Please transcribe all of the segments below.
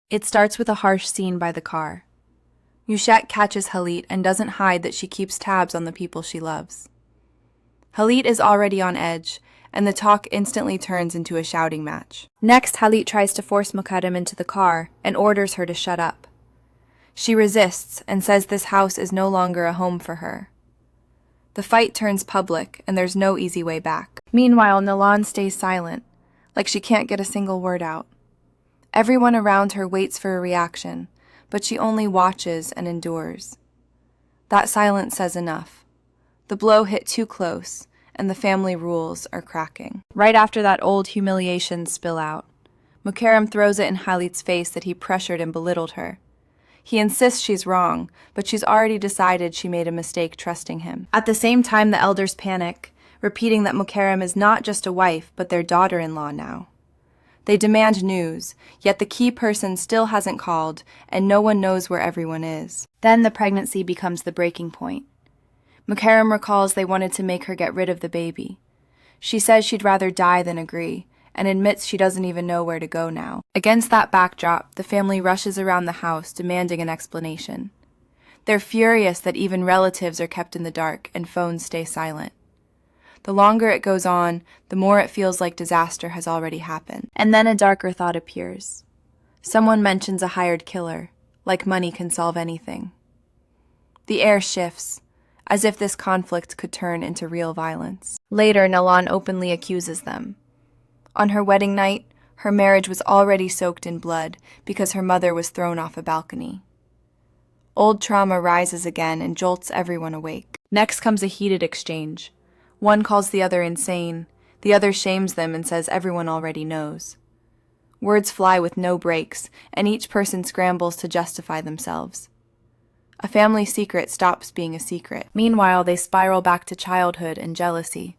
It starts with a harsh scene by the car. Yushek catches Halit and doesn't hide that she keeps tabs on the people she loves. Halit is already on edge, and the talk instantly turns into a shouting match. Next, Halit tries to force Mukarrem into the car and orders her to shut up. She resists and says this house is no longer a home for her. The fight turns public, and there's no easy way back. Meanwhile, Nalan stays silent, like she can't get a single word out. Everyone around her waits for a reaction, but she only watches and endures. That silence says enough. The blow hit too close, and the family rules are cracking. Right after that, old humiliations spill out. Mukarrem throws it in Halit's face that he pressured and belittled her. He insists she's wrong, but she's already decided she made a mistake trusting him. At the same time, the elders panic, repeating that Mukarrem is not just a wife, but their daughter-in-law now. They demand news, yet the key person still hasn't called, and no one knows where everyone is. Then the pregnancy becomes the breaking point. Mukarrem recalls they wanted to make her get rid of the baby. She says she'd rather die than agree, and admits she doesn't even know where to go now. Against that backdrop, the family rushes around the house demanding an explanation. They're furious that even relatives are kept in the dark and phones stay silent. The longer it goes on, the more it feels like disaster has already happened. And then a darker thought appears. Someone mentions a hired killer, like money can solve anything. The air shifts, as if this conflict could turn into real violence. Later, Nalan openly accuses them. On her wedding night, her marriage was already soaked in blood because her mother was thrown off a balcony. Old trauma rises again and jolts everyone awake. Next comes a heated exchange. One calls the other insane, the other shames them and says everyone already knows. Words fly with no breaks, and each person scrambles to justify themselves. A family secret stops being a secret. Meanwhile, they spiral back to childhood and jealousy.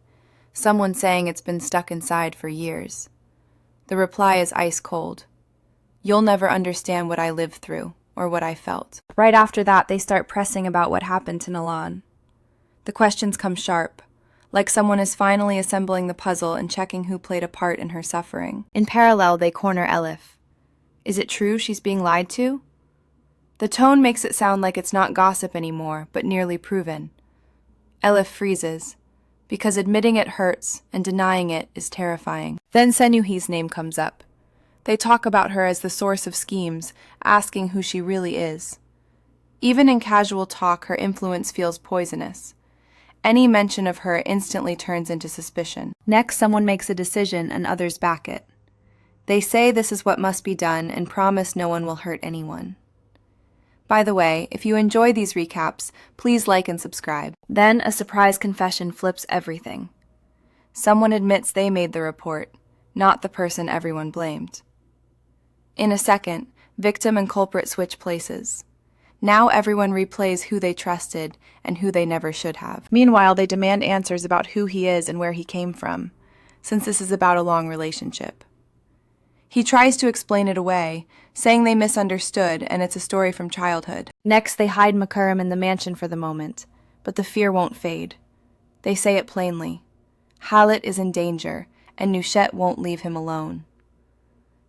Someone saying it's been stuck inside for years. The reply is ice cold. You'll never understand what I lived through, or what I felt. Right after that, they start pressing about what happened to Nalan. The questions come sharp, like someone is finally assembling the puzzle and checking who played a part in her suffering. In parallel, they corner Elif. Is it true she's being lied to? The tone makes it sound like it's not gossip anymore, but nearly proven. Elif freezes, because admitting it hurts and denying it is terrifying. Then Senuhi's name comes up. They talk about her as the source of schemes, asking who she really is. Even in casual talk, her influence feels poisonous. Any mention of her instantly turns into suspicion. Next, someone makes a decision and others back it. They say this is what must be done and promise no one will hurt anyone. By the way, if you enjoy these recaps, please like and subscribe. Then a surprise confession flips everything. Someone admits they made the report, not the person everyone blamed. In a second, victim and culprit switch places. Now everyone replays who they trusted and who they never should have. Meanwhile, they demand answers about who he is and where he came from, since this is about a long relationship. He tries to explain it away, saying they misunderstood and it's a story from childhood. Next, they hide Mukarrem in the mansion for the moment, but the fear won't fade. They say it plainly. Halit is in danger, and Nushet won't leave him alone.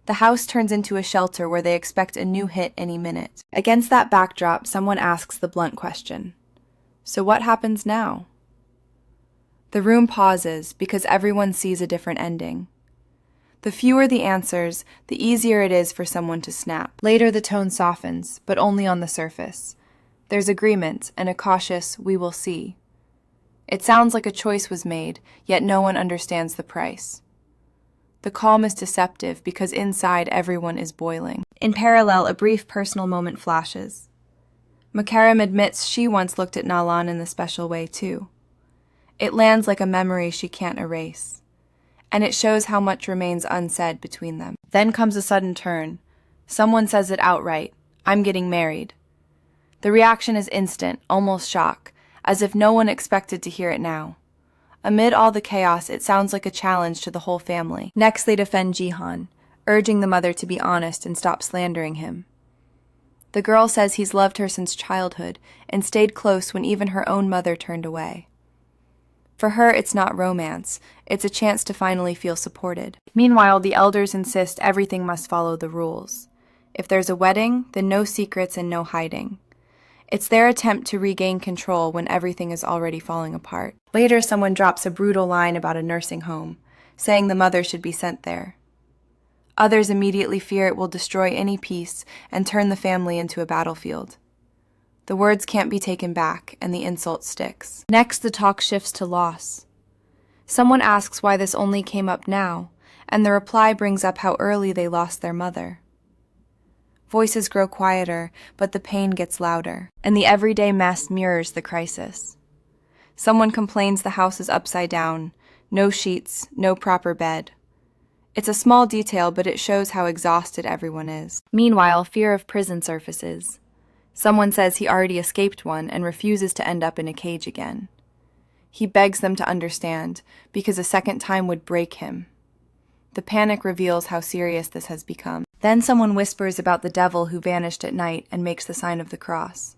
The house turns into a shelter where they expect a new hit any minute. Against that backdrop, someone asks the blunt question. So what happens now? The room pauses because everyone sees a different ending. The fewer the answers, the easier it is for someone to snap. Later, the tone softens, but only on the surface. There's agreement and a cautious, "we will see." It sounds like a choice was made, yet no one understands the price. The calm is deceptive because inside everyone is boiling. In parallel, a brief personal moment flashes. Mukarrem admits she once looked at Nalan in the special way too. It lands like a memory she can't erase. And it shows how much remains unsaid between them. Then comes a sudden turn. Someone says it outright, "I'm getting married." The reaction is instant, almost shock, as if no one expected to hear it now. Amid all the chaos, it sounds like a challenge to the whole family. Next, they defend Jihan, urging the mother to be honest and stop slandering him. The girl says he's loved her since childhood and stayed close when even her own mother turned away. For her, it's not romance. It's a chance to finally feel supported. Meanwhile, the elders insist everything must follow the rules. If there's a wedding, then no secrets and no hiding. It's their attempt to regain control when everything is already falling apart. Later, someone drops a brutal line about a nursing home, saying the mother should be sent there. Others immediately fear it will destroy any peace and turn the family into a battlefield. The words can't be taken back, and the insult sticks. Next, the talk shifts to loss. Someone asks why this only came up now, and the reply brings up how early they lost their mother. Voices grow quieter, but the pain gets louder, and the everyday mess mirrors the crisis. Someone complains the house is upside down, no sheets, no proper bed. It's a small detail, but it shows how exhausted everyone is. Meanwhile, fear of prison surfaces. Someone says he already escaped one and refuses to end up in a cage again. He begs them to understand, because a second time would break him. The panic reveals how serious this has become. Then someone whispers about the devil who vanished at night and makes the sign of the cross.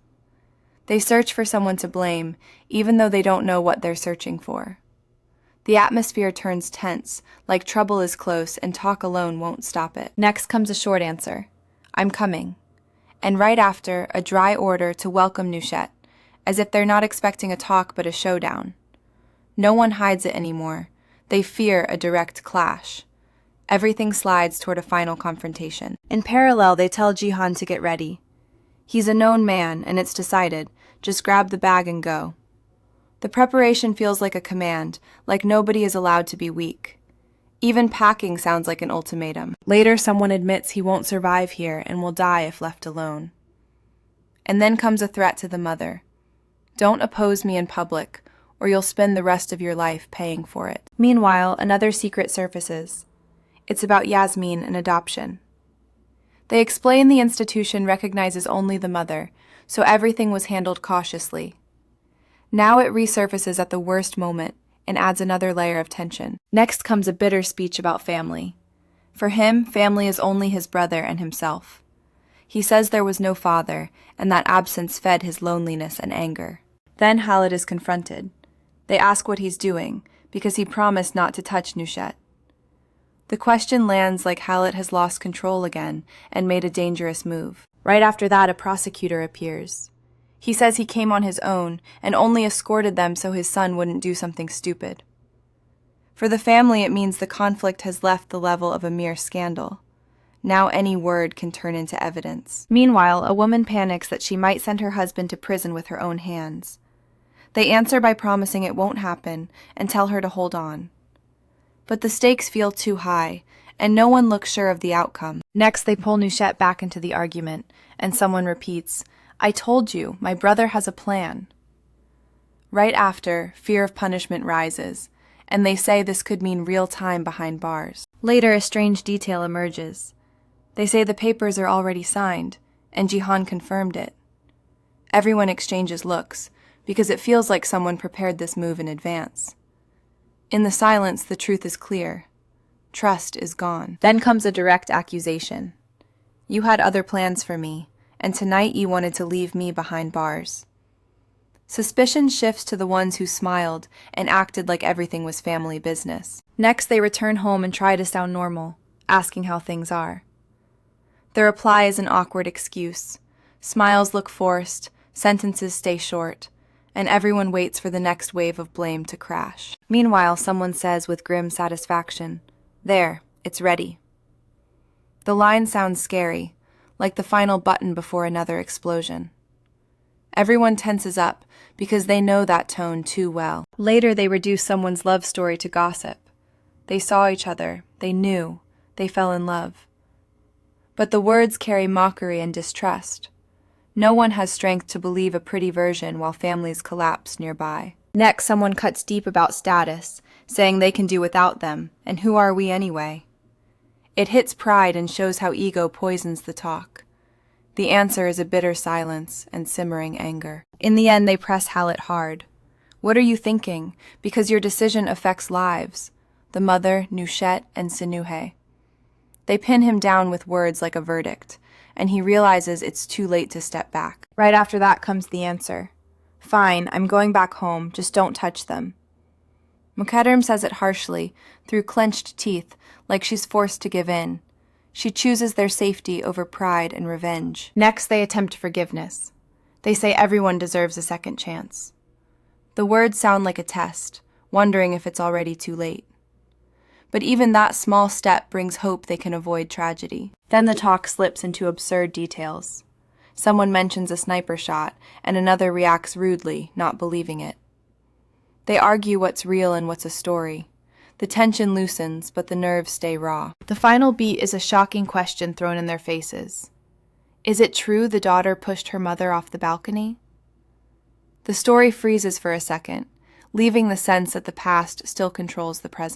They search for someone to blame, even though they don't know what they're searching for. The atmosphere turns tense, like trouble is close and talk alone won't stop it. Next comes a short answer. I'm coming. And right after, a dry order to welcome Nushette, as if they're not expecting a talk but a showdown. No one hides it anymore. They fear a direct clash. Everything slides toward a final confrontation. In parallel, they tell Jihan to get ready. He's a known man, and it's decided. Just grab the bag and go. The preparation feels like a command, like nobody is allowed to be weak. Even packing sounds like an ultimatum. Later, someone admits he won't survive here and will die if left alone. And then comes a threat to the mother. Don't oppose me in public, or you'll spend the rest of your life paying for it. Meanwhile, another secret surfaces. It's about Yasmin and adoption. They explain the institution recognizes only the mother, so everything was handled cautiously. Now it resurfaces at the worst moment and adds another layer of tension. Next comes a bitter speech about family. For him, family is only his brother and himself. He says there was no father, and that absence fed his loneliness and anger. Then Khalid is confronted. They ask what he's doing, because he promised not to touch Nushette. The question lands like Khalid has lost control again and made a dangerous move. Right after that, a prosecutor appears. He says he came on his own and only escorted them so his son wouldn't do something stupid. For the family, it means the conflict has left the level of a mere scandal. Now any word can turn into evidence. Meanwhile, a woman panics that she might send her husband to prison with her own hands. They answer by promising it won't happen and tell her to hold on. But the stakes feel too high, and no one looks sure of the outcome. Next, they pull Nushette back into the argument, and someone repeats, I told you, my brother has a plan. Right after, fear of punishment rises, and they say this could mean real time behind bars. Later, a strange detail emerges. They say the papers are already signed, and Jihan confirmed it. Everyone exchanges looks, because it feels like someone prepared this move in advance. In the silence, the truth is clear. Trust is gone. Then comes a direct accusation. You had other plans for me, and tonight you wanted to leave me behind bars. Suspicion shifts to the ones who smiled and acted like everything was family business. Next, they return home and try to sound normal, asking how things are. The reply is an awkward excuse. Smiles look forced, sentences stay short, and everyone waits for the next wave of blame to crash. Meanwhile, someone says with grim satisfaction, There, it's ready. The line sounds scary, like the final button before another explosion. Everyone tenses up because they know that tone too well. Later, they reduce someone's love story to gossip. They saw each other, they knew, they fell in love. But the words carry mockery and distrust. No one has strength to believe a pretty version while families collapse nearby. Next, someone cuts deep about status, saying they can do without them, and who are we anyway? It hits pride and shows how ego poisons the talk. The answer is a bitter silence and simmering anger. In the end, they press Khalid hard. What are you thinking? Because your decision affects lives. The mother, Nushette, and Sinuhe. They pin him down with words like a verdict, and he realizes it's too late to step back. Right after that comes the answer. Fine, I'm going back home, just don't touch them. Mukaddam says it harshly, through clenched teeth, like she's forced to give in. She chooses their safety over pride and revenge. Next, they attempt forgiveness. They say everyone deserves a second chance. The words sound like a test, wondering if it's already too late. But even that small step brings hope they can avoid tragedy. Then the talk slips into absurd details. Someone mentions a sniper shot, and another reacts rudely, not believing it. They argue what's real and what's a story. The tension loosens, but the nerves stay raw. The final beat is a shocking question thrown in their faces. Is it true the daughter pushed her mother off the balcony? The story freezes for a second, leaving the sense that the past still controls the present.